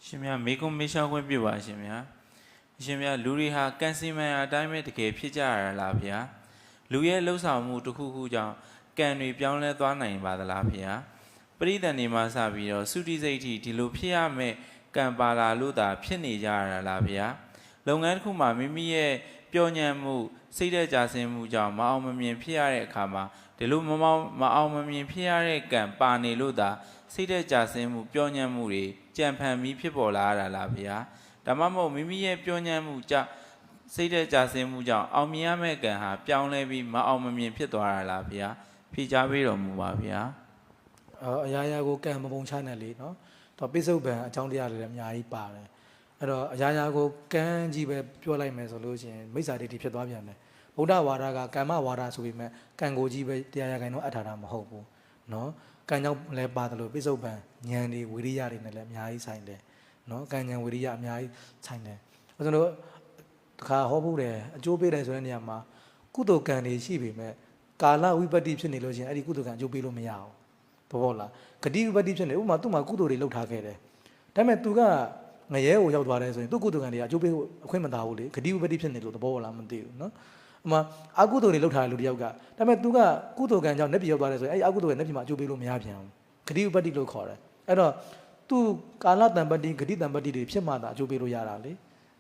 ရှင်များမေကုံမေရှောင်းခွင့်ပြုပါရှင်များရှင်များလူတွေဟာကန်စီမန်အတိုင်းပဲတကယ်ဖြစ်ကြရလားဗျာလူရဲ့လှုပ်ဆောင်မှုတစ်ခုခုကြောင့်ကံတွေပြောင်းလဲသွားနိုင်ပါသလားဗျာပရိသတ်နေမှာစပြီးတော့သုတိစိတ်ထိဒီလိုဖြစ်ရမယ်ကံပါလာလို့သာဖြစ်နေကြရလားဗျာလုပ်ငန်းတစ်ခုမှာမိမိရဲ့ပျော်ညံ့မှုစိတ်ဓာတ်ကြဆင်းမှုကြောင့်မအောင်မမြင်ဖြစ်ရတဲ့အခါမှာဒီလိုမအောင်မမြင်ဖြစ်ရတဲ့ကံပါနေလို့သာစိတ်ဓာတ်ကြဆင်းမှုပျော်ညံ့မှုတွေကြံဖန်ပြီးဖြစ်ပေါ်လာရတာလားဗျာဒါမှမဟုတ်မိမိရဲ့ပျော်ညံ့မှုကြောင့်စိတ်ဓာတ်ကြဆင်းမှုကြောင့်အောင်မြင်ရမယ့်ကံဟာပြောင်းလဲပြီးမအောင်မမြင်ဖြစ်သွားတာလားဗျာဖြေချပေးတော်မူပါဗျာအရာရာကိုကံမပုံချနဲ့လေနော်တော့ပိစုတ်ပံအကြောင်းတရားတွေလည်းအများကြီးပါတယ်အဲ့တော့အရာရာကိုကံကြီးပဲပြောလိုက်မယ်ဆိုလို့ရှိရင်မိစ္ဆာဒိဋ္ဌိဖြစ်သွားပြန်တယ်ဗုဒ္ဓဝါဒကကမ္မဝါဒဆိုပေမဲ့ကံကိုကြီးပဲတရားရခိုင်တော့အပ်ထားတာမဟုတ်ဘူးနော်ကံကြောင့်လည်းပါတယ်လို့ပိစုတ်ပံဉာဏ်တွေဝိရိယတွေနဲ့လည်းအများကြီးဆိုင်တယ်နော်ကံဉာဏ်ဝိရိယအများကြီးဆိုင်တယ်ကျွန်တော်တို့တခါဟောဖို့တယ်အကျိုးပေးတယ်ဆိုတဲ့နေရာမှာကုသိုလ်ကံတွေရှိပေမဲ့ကာလဝိပတ္တိဖြစ်နေလို့ရှိရင်အဲ့ဒီကုသိုလ်ကံအကျိုးပေးလို့မရဘူးဘောလားဂတိဝိပတ္တိဖြစ်နေဥပမာသူ့မှာကုသိုလ်တွေလုပ်ထားခဲ့တယ်ဒါပေမဲ့သူကငရဲကိုရောက်သွားတယ်ဆိုရင်သူ့ကုသိုလ်ကံတွေကအကျိုးပေးအခွင့်မသာဘူးလေဂတိဝိပတ္တိဖြစ်နေလို့သဘောလားမသိဘူးနော်ဥပမာအကုသိုလ်တွေလုပ်ထားတဲ့လူတယောက်ကဒါပေမဲ့သူကကုသိုလ်ကံကြောင့်လက်ပြရောက်သွားတယ်ဆိုရင်အဲ့ဒီအကုသိုလ်ကလက်ပြမှာအကျိုးပေးလို့မရပြန်ဘူးဂတိဝိပတ္တိလို့ခေါ်တယ်အဲ့တော့သူကာလတံပတ္တိဂတိတံပတ္တိတွေဖြစ်မှသာအကျိုးပေးလို့ရတာလေ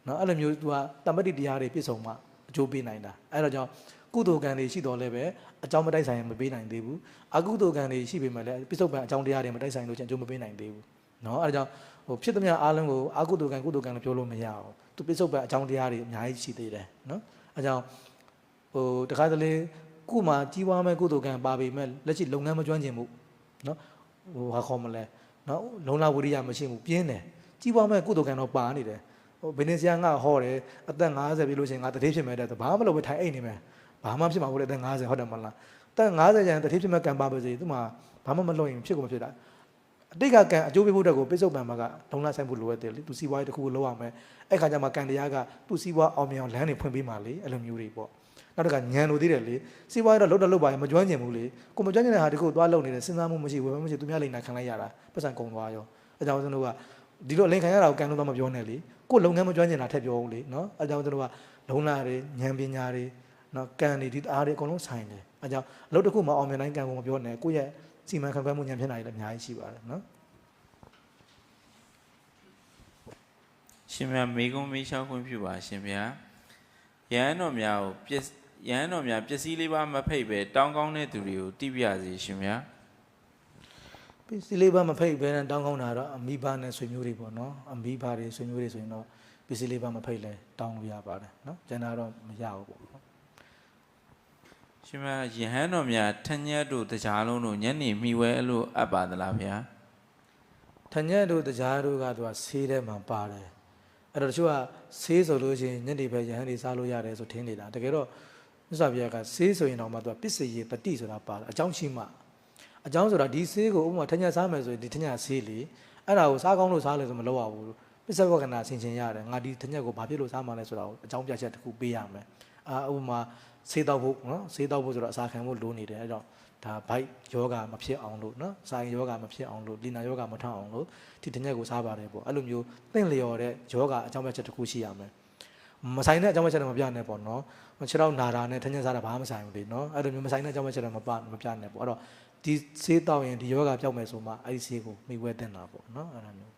နော်အဲ့လိုမျိုးသူကတံပတ္တိတရားတွေပြည့်စုံမှအကျိုးပေးနိုင်တာအဲ့တော့ကြောင့်ကုသိုလ်ကံတွေရှိတော်လဲပဲအကြောင်းမတိုက်ဆိုင်ရင်မပေးနိုင်သေးဘူးအကုသိုလ်ကံတွေရှိပေမဲ့လည်းပြစ္ဆုတ်ပံအကြောင်းတရားတွေမတိုက်ဆိုင်လို့ချင်းအကျိုးမပေးနိုင်သေးဘူးเนาะအဲဒါကြောင့်ဖြစ်သမျှအားလုံးကိုအကုသိုလ်ကံကုသိုလ်ကံလို့ပြောလို့မရအောင်သူပြစ္ဆုတ်ပံအကြောင်းတရားတွေအများကြီးရှိသေးတယ်เนาะအဲကြောင့်တခါတလေခုမှကြီးပွားမဲ့ကုသိုလ်ကံပါပေမဲ့လက်ရှိလုပ်ငန်းမကျွမ်းကျင်မှုเนาะဟာခေါ်မလဲเนาะလုံလဝိရိယမရှိမှုပြင်းတယ်ကြီးပွားမဲ့ကုသိုလ်ကံတော့ပါနေတယ်ဘယ်နေစရာငါဟောတယ်အသက်50ပြီလို့ရှိရင်ငါတတိဖြစ်မဲ့တဲ့ဘာမှမလုပ်ဘဲထိုင်အိတ်နေမယ်ဘာမှဖြစ်မှာမဟုတ်တဲ့အသက်50ဟုတ်တယ်မလားတက်50ကျန်တတိဖြစ်မဲ့ကံပါပါစေသူမှဘာမှမလုပ်ရင်ဖြစ်ကုန်မဖြစ်တာအတိတ်ကကံအကျိုးပေးဖို့တက်ကိုပိစုတ်ပံမှာကလုံလဆိုင်ဖို့လိုရတယ်လေသူစီးပွားရေးတစ်ခုကိုလုပ်ရမယ်အဲ့ခါကျမှကံတရားကသူစီးပွားအောင်မြင်အောင်လမ်းတွေဖွင့်ပေးမှလေအဲ့လိုမျိုးတွေပေါ့နောက်တစ်ခါညံလို့သေးတယ်လေစီးပွားရေးတော့လုပ်တော့လုပ်ပါရင်မကျွမ်းကျင်ဘူးလေကိုမကျွမ်းကျင်တဲ့ဟာတခုသွားလုပ်နေတယ်စဉ်းစားမှုမရှိဘူးဘယ်မှမရှိသူများလိမ့်နာခံလိုက်ရတာပတ်စံကုန်သွားရောအဲကြောင့်ကျွန်တော်ကဒီလိုအလိန်ခံရတာကိုကံလို့တော့မပြောနဲ့လေကိုလုပ်ငန်းမကျွမ်းကျင်တာထက်ပြောဦးလေနော်အဲကြောင့်ကျွန်တော်ကလုံလာတွေဉာဏ်ပညာတွေနော်ကံတွေဒီအားတွေအကုန်လုံးဆိုင်တယ်အဲကြောင့်အလုပ်တစ်ခုမှအောင်မြင်တိုင်းကံကိုမပြောနဲ့ကိုယ့်ရဲ့စီမံခန့်ခွဲမှုဉာဏ်ဖြစ်နိုင်တယ်အများကြီးရှိပါတယ်နော်ရှင်များမေကုံမေရှောင်းခွင့်ပြုပါရှင်ဗျာရဟန်းတော်များကိုရဟန်းတော်များပစ္စည်းလေးပါမဖိတ်ပဲတောင်းကောင်းတဲ့သူတွေကိုတိပြစီရှင်ဗျာပစ္စည်းလေးပါမဖိတ်ပဲနဲ့တောင်းကောင်းတာတော့အမိဘနဲ့ဆွေမျိုးတွေပေါ့နော်အမိဘတွေဆွေမျိုးတွေဆိုရင်တော့ပစ္စည်းလေးပါမဖိတ်လဲတောင်းလို့ရပါတယ်နော်ကျန်တာတော့မရဘူးပေါ့ရှင်မယဟန်တော်များထညက်တို့တရားလုံးတို့ညနေမိဝဲလို့အပ်ပါသလားဗျာထညက်တို့တရားတို့ကသူကဆေးထဲမှာပါတယ်အဲ့တော့တချို့ကဆေးဆိုလို့ရှိရင်ညနေပဲယဟန်တွေစားလို့ရတယ်ဆိုထင်နေတာတကယ်တော့မြတ်စွာဘုရားကဆေးဆိုရင်တော့မှသူကပစ္စယေတတိဆိုတာပါတယ်အကြောင်းရှိမှအကြောင်းဆိုတာဒီဆေးကိုဥပမာထညက်စားမယ်ဆိုရင်ဒီထညက်ဆေးလေအဲ့ဒါကိုစားကောင်းလို့စားလဲဆိုမလုပ်ရဘူးပစ္စဝကနာဆင်ခြင်ရတယ်ငါဒီထညက်ကိုဘာဖြစ်လို့စားမှလဲဆိုတာကိုအကြောင်းပြချက်တစ်ခုပေးရမယ်ဥပမာဆေးတောက်ဖို့နော်ဆေးတောက်ဖို့ဆိုတော့အစာခံဖို့လိုနေတယ်အဲကြောင့်ဒါဘိုက်ယောဂမဖြစ်အောင်လို့နော်စာရင်ယောဂမဖြစ်အောင်လို့လီနာယောဂမထအောင်လို့ဒီတညက်ကိုစားပါတယ်ပေါ့အဲ့လိုမျိုးသင့်လျော်တဲ့ယောဂအကြောင်းပြချက်တစ်ခုရှိရမယ်မဆိုင်တဲ့အကြောင်းပြချက်တော့မပြနဲ့ပေါ့နော်ခြေထောက်နာတာနဲ့တညက်စားတာဘာမှမဆိုင်ဘူးလေနော်အဲ့လိုမျိုးမဆိုင်တဲ့အကြောင်းပြချက်တော့မပြနဲ့ပေါ့အဲ့တော့ဒီဆေးတောက်ရင်ဒီယောဂပြောက်မယ်ဆိုမှအဲ့ဒီဆေးကိုမိဝဲတင်တာပေါ့နော်အဲ့လိုမျိုး